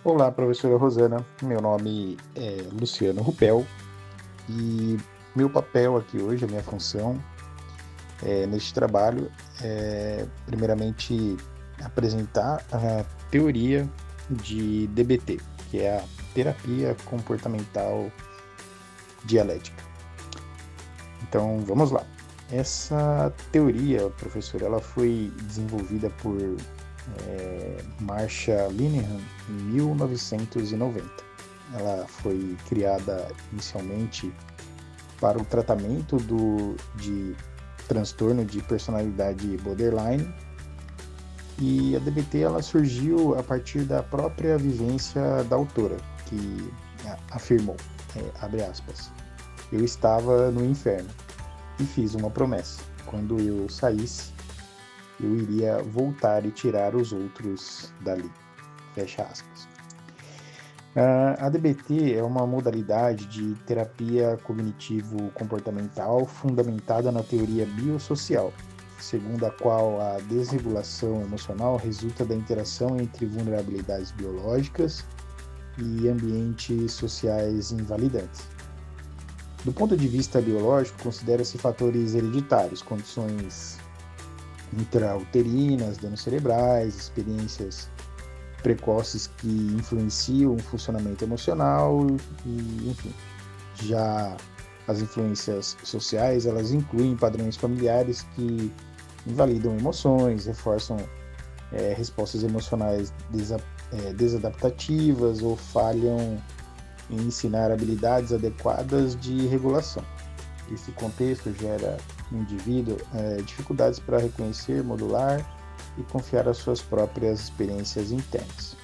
Olá, professora Rosana. Meu nome é Luciano Rupel e meu papel aqui hoje, a minha função neste trabalho primeiramente, apresentar a teoria de DBT, que é a terapia comportamental dialética. Então, vamos lá. Essa teoria, professora, ela foi desenvolvida por Marsha Linehan em 1990. Ela foi criada inicialmente para o tratamento de transtorno de personalidade borderline, e a DBT ela surgiu a partir da própria vivência da autora, que afirmou, abre aspas, eu estava no inferno e fiz uma promessa. Quando eu saísse, eu iria voltar e tirar os outros dali. Fecha aspas. A DBT é uma modalidade de terapia cognitivo-comportamental fundamentada na teoria biosocial, segundo a qual a desregulação emocional resulta da interação entre vulnerabilidades biológicas e ambientes sociais invalidantes. Do ponto de vista biológico, considera-se fatores hereditários, condições intrauterinas, danos cerebrais, experiências precoces que influenciam o funcionamento emocional e, enfim, já as influências sociais, elas incluem padrões familiares que invalidam emoções, reforçam respostas emocionais desadaptativas ou falham em ensinar habilidades adequadas de regulação. Esse contexto gera no indivíduo dificuldades para reconhecer, modular e confiar as suas próprias experiências internas.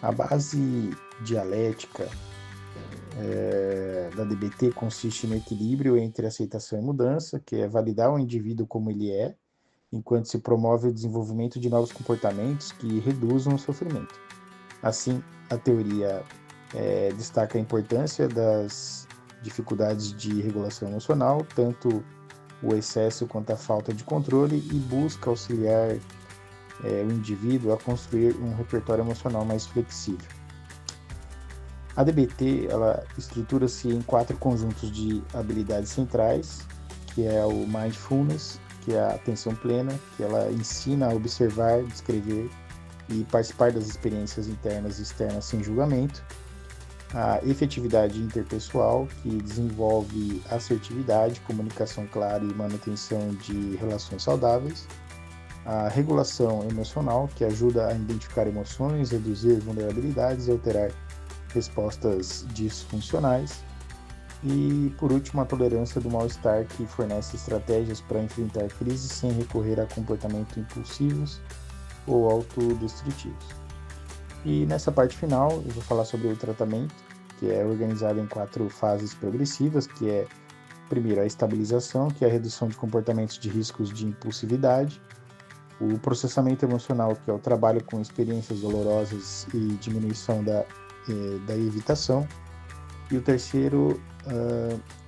A base dialética da DBT consiste no equilíbrio entre aceitação e mudança, que é validar o indivíduo como ele é, enquanto se promove o desenvolvimento de novos comportamentos que reduzam o sofrimento. Assim, a teoria destaca a importância das dificuldades de regulação emocional, tanto o excesso quanto a falta de controle, e busca auxiliar o indivíduo a construir um repertório emocional mais flexível. A DBT ela estrutura-se em 4 conjuntos de habilidades centrais, que é o Mindfulness, que é a atenção plena, que ela ensina a observar, descrever e participar das experiências internas e externas sem julgamento. A efetividade interpessoal, que desenvolve assertividade, comunicação clara e manutenção de relações saudáveis. A regulação emocional, que ajuda a identificar emoções, reduzir vulnerabilidades e alterar respostas disfuncionais. E, por último, a tolerância do mal-estar, que fornece estratégias para enfrentar crises sem recorrer a comportamentos impulsivos ou autodestrutivos. E nessa parte final, eu vou falar sobre o tratamento, que é organizado em 4 fases progressivas, que é, primeiro, a estabilização, que é a redução de comportamentos de riscos de impulsividade. O processamento emocional, que é o trabalho com experiências dolorosas e diminuição da evitação. E o terceiro,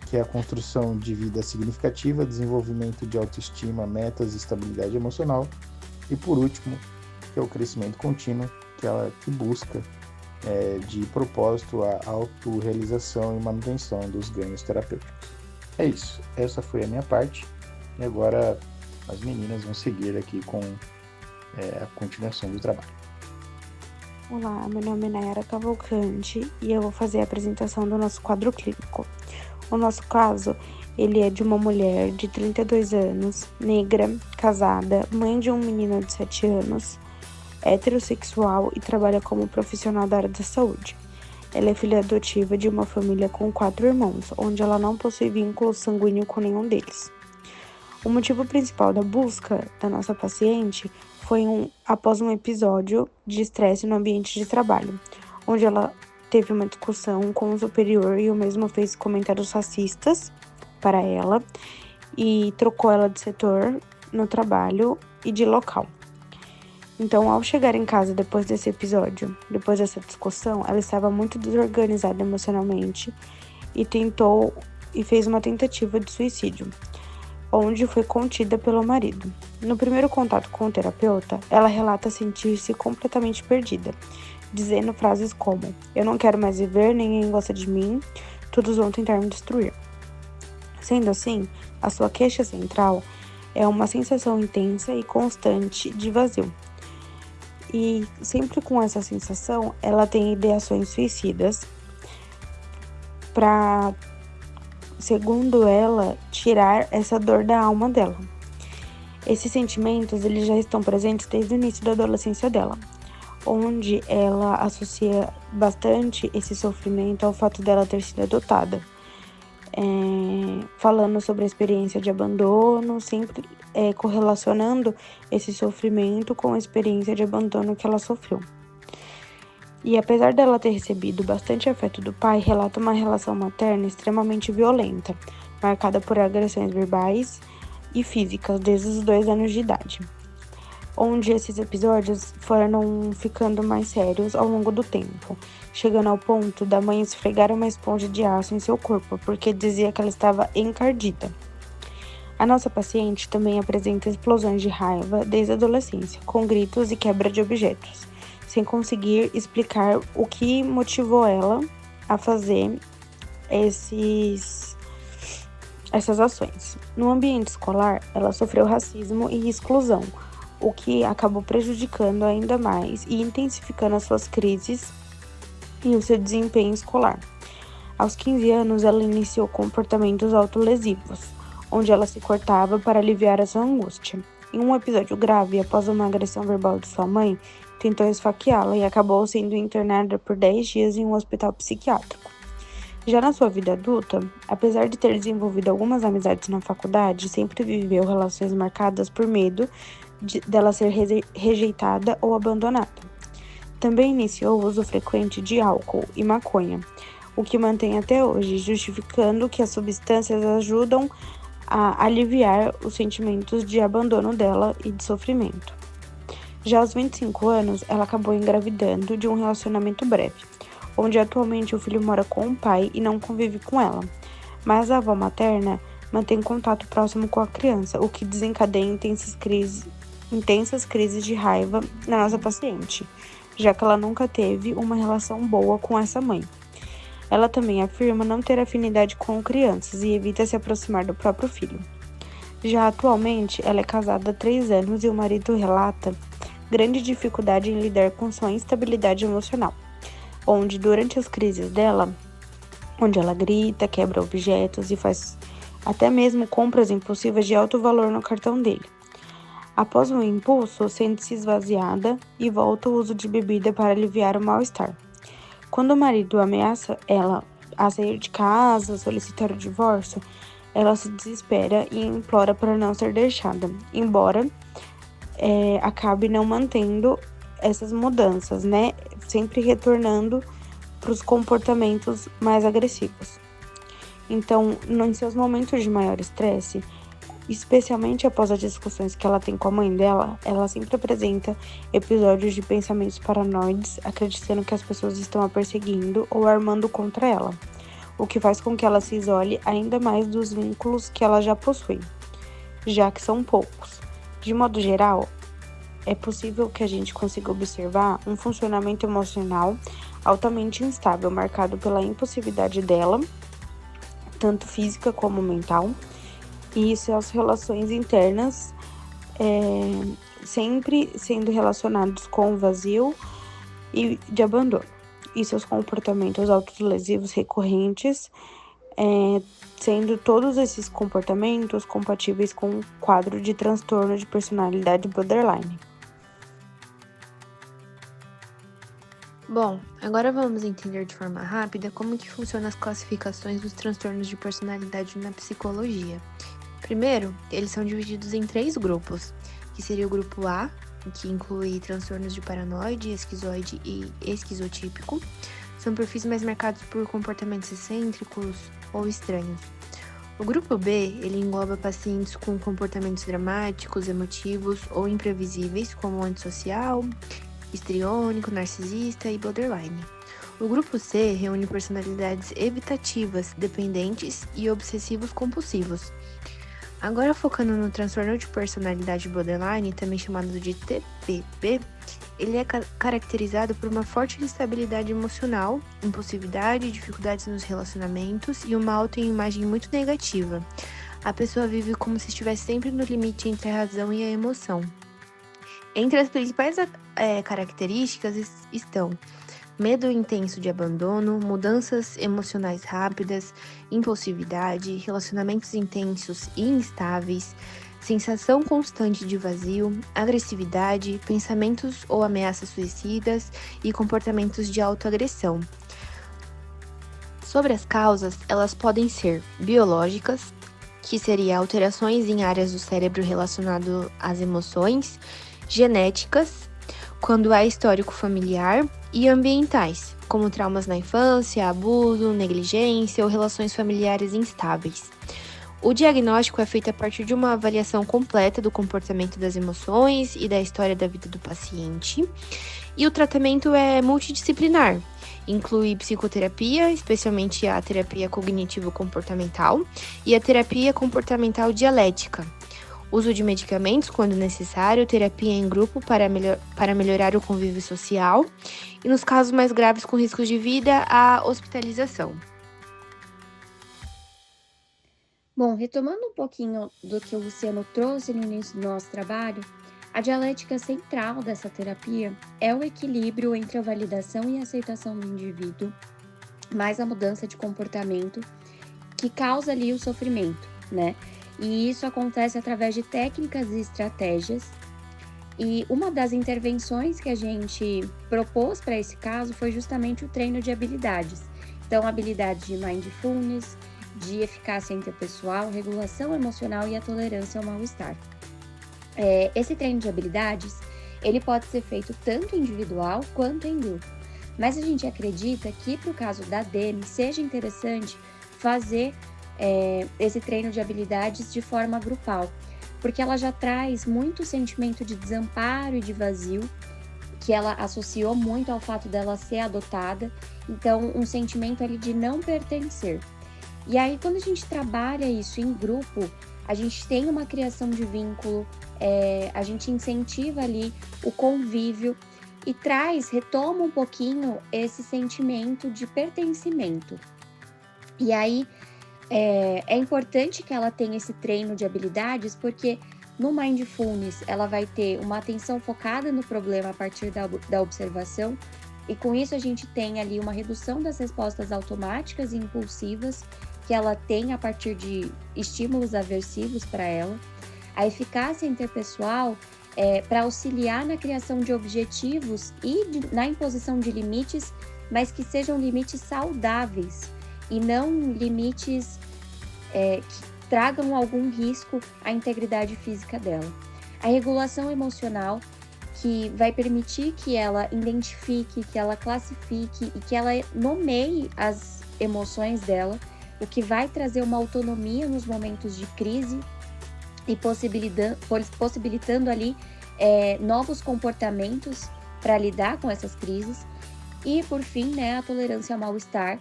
que é a construção de vida significativa, desenvolvimento de autoestima, metas e estabilidade emocional. E por último, que é o crescimento contínuo, que busca de propósito a autorrealização e manutenção dos ganhos terapêuticos. É isso, essa foi a minha parte, e agora as meninas vão seguir aqui com a continuação do trabalho. Olá, meu nome é Nayara Cavalcante e eu vou fazer a apresentação do nosso quadro clínico. O nosso caso, ele é de uma mulher de 32 anos, negra, casada, mãe de um menino de 7 anos, heterossexual e trabalha como profissional da área da saúde. Ela é filha adotiva de uma família com 4 irmãos, onde ela não possui vínculo sanguíneo com nenhum deles. O motivo principal da busca da nossa paciente foi após um episódio de estresse no ambiente de trabalho, onde ela teve uma discussão com o superior e o mesmo fez comentários racistas para ela e trocou ela de setor no trabalho e de local. Então, ao chegar em casa depois desse episódio, depois dessa discussão, ela estava muito desorganizada emocionalmente e fez uma tentativa de suicídio, onde foi contida pelo marido. No primeiro contato com o terapeuta, ela relata sentir-se completamente perdida, dizendo frases como: "Eu não quero mais viver, ninguém gosta de mim, todos vão tentar me destruir". Sendo assim, a sua queixa central é uma sensação intensa e constante de vazio. E sempre com essa sensação, ela tem ideações suicidas para, segundo ela, tirar essa dor da alma dela. Esses sentimentos, eles já estão presentes desde o início da adolescência dela, onde ela associa bastante esse sofrimento ao fato dela ter sido adotada. Falando sobre a experiência de abandono, sempre correlacionando esse sofrimento com a experiência de abandono que ela sofreu. E apesar dela ter recebido bastante afeto do pai, relata uma relação materna extremamente violenta, marcada por agressões verbais e físicas desde os 2 anos de idade, onde esses episódios foram ficando mais sérios ao longo do tempo, chegando ao ponto da mãe esfregar uma esponja de aço em seu corpo, porque dizia que ela estava encardida. A nossa paciente também apresenta explosões de raiva desde a adolescência, com gritos e quebra de objetos, sem conseguir explicar o que motivou ela a fazer essas ações. No ambiente escolar, ela sofreu racismo e exclusão, o que acabou prejudicando ainda mais e intensificando as suas crises e o seu desempenho escolar. Aos 15 anos, ela iniciou comportamentos autolesivos, onde ela se cortava para aliviar a sua angústia. Em um episódio grave, após uma agressão verbal de sua mãe, tentou esfaqueá-la e acabou sendo internada por 10 dias em um hospital psiquiátrico. Já na sua vida adulta, apesar de ter desenvolvido algumas amizades na faculdade, sempre viveu relações marcadas por medo dela ser rejeitada ou abandonada. Também iniciou o uso frequente de álcool e maconha, o que mantém até hoje, justificando que as substâncias ajudam a aliviar os sentimentos de abandono dela e de sofrimento. Já aos 25 anos, ela acabou engravidando de um relacionamento breve, onde atualmente o filho mora com o pai e não convive com ela, mas a avó materna mantém contato próximo com a criança, o que desencadeia intensas crises de raiva na nossa paciente, já que ela nunca teve uma relação boa com essa mãe. Ela também afirma não ter afinidade com crianças e evita se aproximar do próprio filho. Já atualmente, ela é casada há 3 anos e o marido relata grande dificuldade em lidar com sua instabilidade emocional, onde durante as crises dela, onde ela grita, quebra objetos e faz até mesmo compras impulsivas de alto valor no cartão dele. Após um impulso, sente-se esvaziada e volta ao uso de bebida para aliviar o mal-estar. Quando o marido ameaça ela a sair de casa, solicitar o divórcio, ela se desespera e implora para não ser deixada, embora acabe não mantendo essas mudanças, né? Sempre retornando para os comportamentos mais agressivos. Então, em seus momentos de maior estresse, especialmente após as discussões que ela tem com a mãe dela, ela sempre apresenta episódios de pensamentos paranoides, acreditando que as pessoas estão a perseguindo ou armando contra ela, o que faz com que ela se isole ainda mais dos vínculos que ela já possui, já que são poucos. De modo geral, é possível que a gente consiga observar um funcionamento emocional altamente instável, marcado pela impulsividade dela, tanto física como mental, e suas relações internas sempre sendo relacionados com o vazio e de abandono, e seus comportamentos autolesivos recorrentes, sendo todos esses comportamentos compatíveis com um quadro de transtorno de personalidade borderline. Bom, agora vamos entender de forma rápida como que funcionam as classificações dos transtornos de personalidade na psicologia. Primeiro, eles são divididos em 3 grupos, que seria o grupo A, que inclui transtornos de paranoide, esquizoide e esquizotípico. São perfis mais marcados por comportamentos excêntricos ou estranhos. O grupo B, ele engloba pacientes com comportamentos dramáticos, emotivos ou imprevisíveis, como antissocial, histriônico, narcisista e borderline. O grupo C reúne personalidades evitativas, dependentes e obsessivos compulsivos. agora focando no transtorno de personalidade borderline, também chamado de TPB, ele é caracterizado por uma forte instabilidade emocional, impulsividade, dificuldades nos relacionamentos e uma autoimagem muito negativa. A pessoa vive como se estivesse sempre no limite entre a razão e a emoção. Entre as principais características estão medo intenso de abandono, mudanças emocionais rápidas, impulsividade, relacionamentos intensos e instáveis, sensação constante de vazio, agressividade, pensamentos ou ameaças suicidas e comportamentos de autoagressão. Sobre as causas, elas podem ser biológicas, que seria alterações em áreas do cérebro relacionado às emoções, genéticas, quando há histórico familiar, e ambientais, como traumas na infância, abuso, negligência ou relações familiares instáveis. O diagnóstico é feito a partir de uma avaliação completa do comportamento das emoções e da história da vida do paciente, e o tratamento é multidisciplinar. Inclui psicoterapia, especialmente a terapia cognitivo-comportamental, e a terapia comportamental dialética. Uso de medicamentos quando necessário, terapia em grupo para melhorar o convívio social e, nos casos mais graves com riscos de vida, a hospitalização. Bom, retomando um pouquinho do que o Luciano trouxe no início do nosso trabalho, a dialética central dessa terapia é o equilíbrio entre a validação e a aceitação do indivíduo, mais a mudança de comportamento que causa ali o sofrimento, né? E isso acontece através de técnicas e estratégias. E uma das intervenções que a gente propôs para esse caso foi justamente o treino de habilidades. Então, habilidades de mindfulness, de eficácia interpessoal, regulação emocional e a tolerância ao mal-estar. Esse treino de habilidades, ele pode ser feito tanto individual quanto em grupo. Mas a gente acredita que para o caso da Demi seja interessante fazer esse treino de habilidades de forma grupal, porque ela já traz muito sentimento de desamparo e de vazio, que ela associou muito ao fato dela ser adotada, então um sentimento ali de não pertencer. E aí, quando a gente trabalha isso em grupo, a gente tem uma criação de vínculo, a gente incentiva ali o convívio e retoma um pouquinho esse sentimento de pertencimento. E aí, é importante que ela tenha esse treino de habilidades, porque no Mindfulness ela vai ter uma atenção focada no problema a partir da observação, e com isso a gente tem ali uma redução das respostas automáticas e impulsivas que ela tem a partir de estímulos aversivos para ela. A eficácia interpessoal para auxiliar na criação de objetivos e na imposição de limites, mas que sejam limites saudáveis e não limites que tragam algum risco à integridade física dela. A regulação emocional, que vai permitir que ela identifique, que ela classifique e que ela nomeie as emoções dela, o que vai trazer uma autonomia nos momentos de crise e possibilitando ali novos comportamentos para lidar com essas crises. E, por fim, a tolerância ao mal-estar,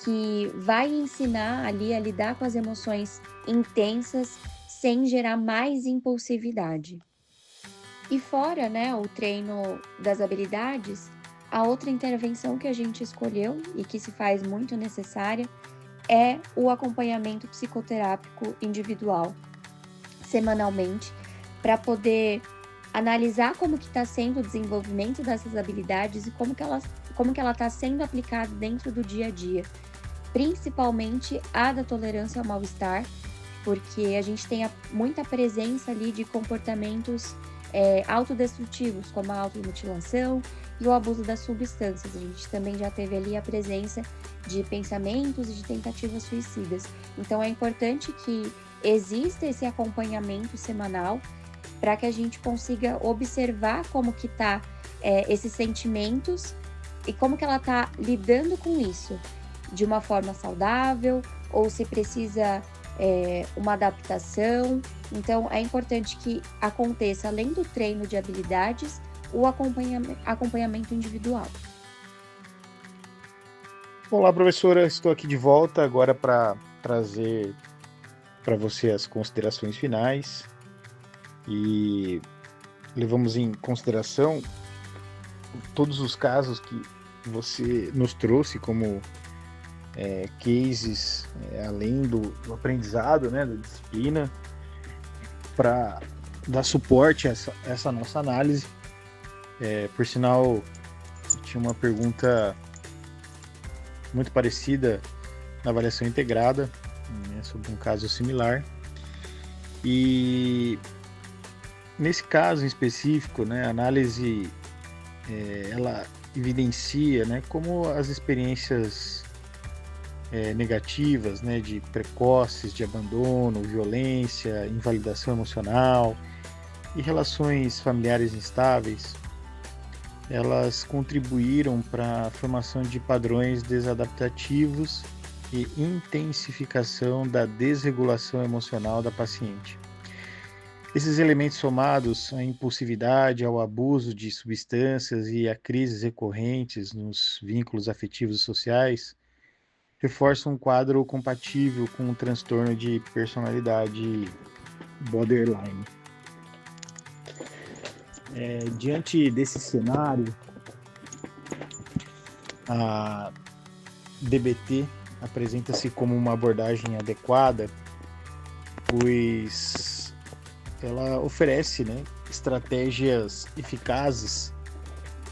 que vai ensinar ali a lidar com as emoções intensas sem gerar mais impulsividade. E fora, o treino das habilidades, a outra intervenção que a gente escolheu e que se faz muito necessária é o acompanhamento psicoterápico individual, semanalmente, para poder analisar como que está sendo o desenvolvimento dessas habilidades e como que ela está sendo aplicada dentro do dia a dia, principalmente a da tolerância ao mal-estar, porque a gente tem muita presença ali de comportamentos autodestrutivos, como a automutilação e o abuso das substâncias. A gente também já teve ali a presença de pensamentos e de tentativas suicidas. Então é importante que exista esse acompanhamento semanal para que a gente consiga observar como que tá esses sentimentos e como que ela tá lidando com isso, de uma forma saudável, ou se precisa uma adaptação. Então é importante que aconteça, além do treino de habilidades, o acompanhamento individual. Olá, professora, estou aqui de volta agora para trazer para você as considerações finais e levamos em consideração todos os casos que você nos trouxe como cases, além do aprendizado, né, da disciplina, para dar suporte a essa nossa análise. Por sinal, tinha uma pergunta muito parecida na avaliação integrada, né, sobre um caso similar. E nesse caso em específico, né, a análise ela evidencia, né, como as experiências negativas, né, de precoces, de abandono, violência, invalidação emocional e relações familiares instáveis, elas contribuíram para a formação de padrões desadaptativos e intensificação da desregulação emocional da paciente. Esses elementos somados à impulsividade, ao abuso de substâncias e a crises recorrentes nos vínculos afetivos e sociais reforçam um quadro compatível com um transtorno de personalidade borderline. Diante desse cenário, a DBT apresenta-se como uma abordagem adequada, pois ela oferece, né, estratégias eficazes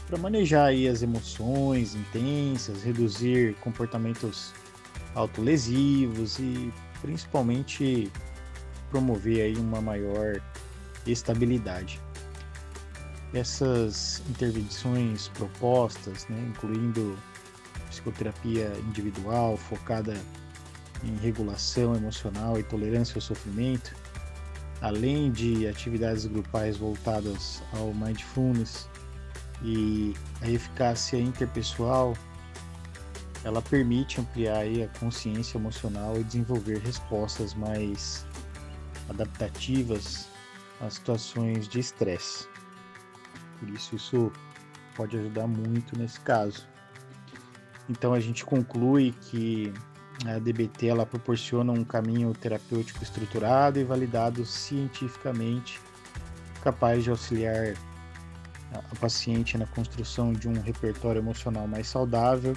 para manejar aí as emoções intensas, reduzir comportamentos autolesivos e principalmente promover aí uma maior estabilidade. Essas intervenções propostas, né, incluindo psicoterapia individual focada em regulação emocional e tolerância ao sofrimento, além de atividades grupais voltadas ao mindfulness e a eficácia interpessoal, ela permite ampliar aí a consciência emocional e desenvolver respostas mais adaptativas às situações de estresse. Por isso pode ajudar muito nesse caso. Então a gente conclui que a DBT ela proporciona um caminho terapêutico estruturado e validado cientificamente, capaz de auxiliar a paciente na construção de um repertório emocional mais saudável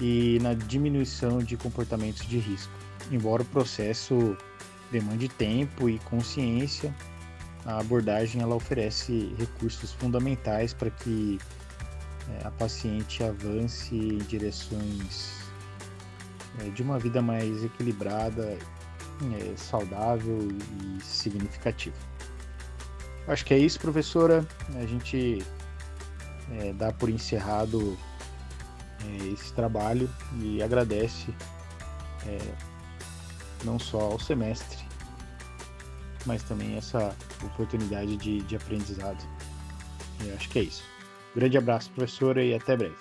e na diminuição de comportamentos de risco. Embora o processo demande tempo e consciência, a abordagem ela oferece recursos fundamentais para que a paciente avance em direções de uma vida mais equilibrada, saudável e significativa. Acho que é isso, professora. A gente dá por encerrado esse trabalho e agradece não só ao semestre, mas também essa oportunidade de aprendizado. Eu acho que é isso. Grande abraço, professora, e até breve.